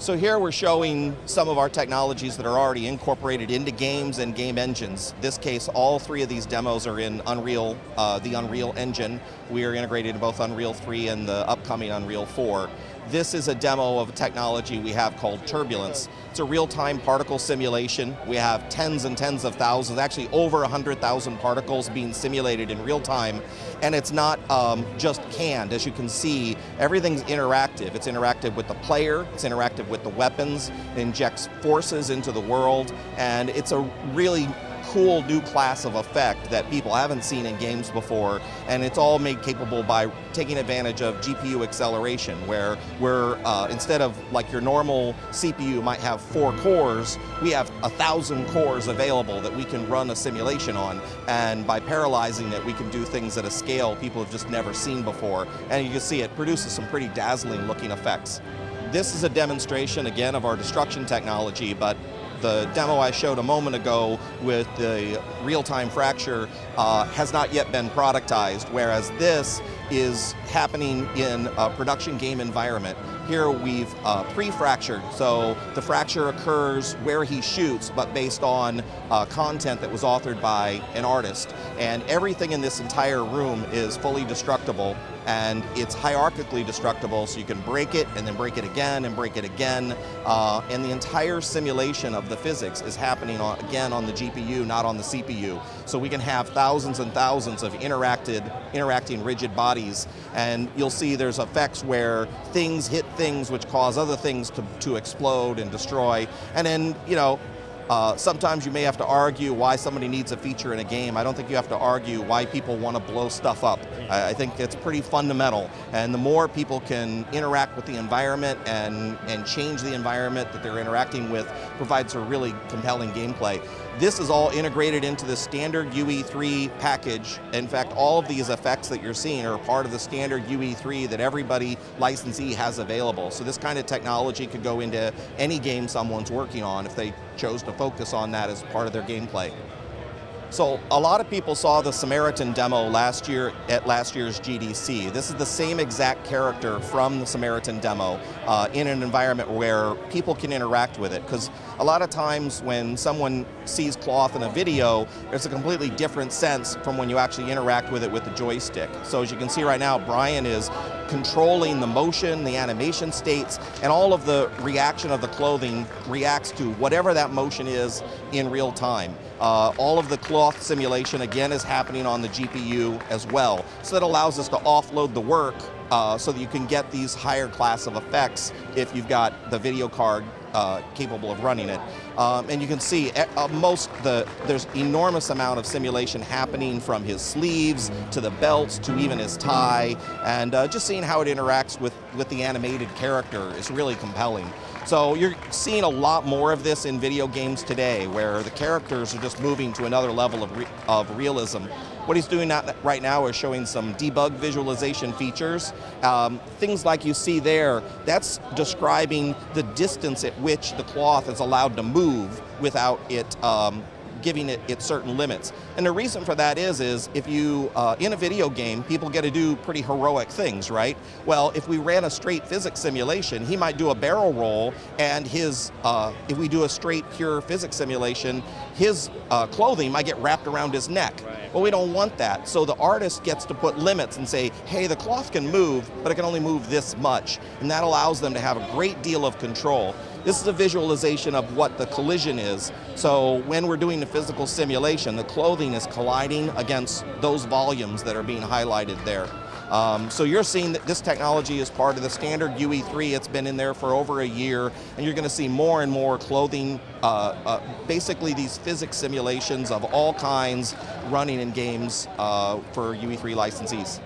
So here we're showing some of our technologies that are already incorporated into games and game engines. In this case, all three of these demos are in Unreal, the Unreal Engine. We are integrated in both Unreal 3 and the upcoming Unreal 4. This is a demo of a technology we have called Turbulence. It's a real-time particle simulation. We have tens and tens of thousands, actually over 100,000 particles being simulated in real time. And it's not just canned. As you can see, everything's interactive. It's interactive with the player, it's interactive with the weapons, it injects forces into the world, and it's a really cool new class of effect that people haven't seen in games before, and it's all made capable by taking advantage of GPU acceleration, where we're, instead of like your normal CPU might have 4 cores, we have 1,000 cores available that we can run a simulation on, and by parallelizing it, we can do things at a scale people have just never seen before, and you can see it produces some pretty dazzling looking effects. This is a demonstration, again, of our destruction technology, but the demo I showed a moment ago with the real-time fracture has not yet been productized, whereas this is happening in a production game environment. Here we've pre-fractured, so the fracture occurs where he shoots, but based on content that was authored by an artist. And everything in this entire room is fully destructible, and it's hierarchically destructible, so you can break it and then break it again and break it again. And the entire simulation of the physics is happening again on the GPU, not on the CPU. So we can have thousands and thousands of interacting rigid bodies, and you'll see there's effects where things hit things which cause other things to explode and destroy. And then, you know, sometimes you may have to argue why somebody needs a feature in a game. I don't think you have to argue why people want to blow stuff up. I think it's pretty fundamental, and the more people can interact with the environment and change the environment that they're interacting with provides a really compelling gameplay. This is all integrated into the standard UE3 package. In fact, all of these effects that you're seeing are part of the standard UE3 that everybody licensee has available. So this kind of technology could go into any game someone's working on if they chose to focus on that as part of their gameplay. So a lot of people saw the Samaritan demo last year at last year's GDC. This is the same exact character from the Samaritan demo in an environment where people can interact with it. Because a lot of times when someone sees cloth in a video, there's a completely different sense from when you actually interact with it with the joystick. So as you can see right now, Brian is controlling the motion, the animation states, and all of the reaction of the clothing reacts to whatever that motion is in real time. All of the cloth simulation, again, is happening on the GPU as well. So that allows us to offload the work so that you can get these higher class of effects if you've got the video card capable of running it. And you can see there's enormous amount of simulation happening from his sleeves to the belts to even his tie, and just seeing how it interacts with the animated character is really compelling. So you're seeing a lot more of this in video games today, where the characters are just moving to another level of realism. What he's doing right now is showing some debug visualization features. Things like you see there, that's describing the distance at which the cloth is allowed to move without it giving it certain limits. And the reason for that is if you, in a video game, people get to do pretty heroic things, right? Well, if we ran a straight physics simulation, he might do a barrel roll, and if we do a straight pure physics simulation, his clothing might get wrapped around his neck. Right. Well, we don't want that. So the artist gets to put limits and say, hey, the cloth can move, but it can only move this much. And that allows them to have a great deal of control. This is a visualization of what the collision is. So when we're doing the physical simulation, the clothing is colliding against those volumes that are being highlighted there. So you're seeing that this technology is part of the standard UE3. It's been in there for over a year, and you're going to see more and more clothing, basically these physics simulations of all kinds running in games for UE3 licensees.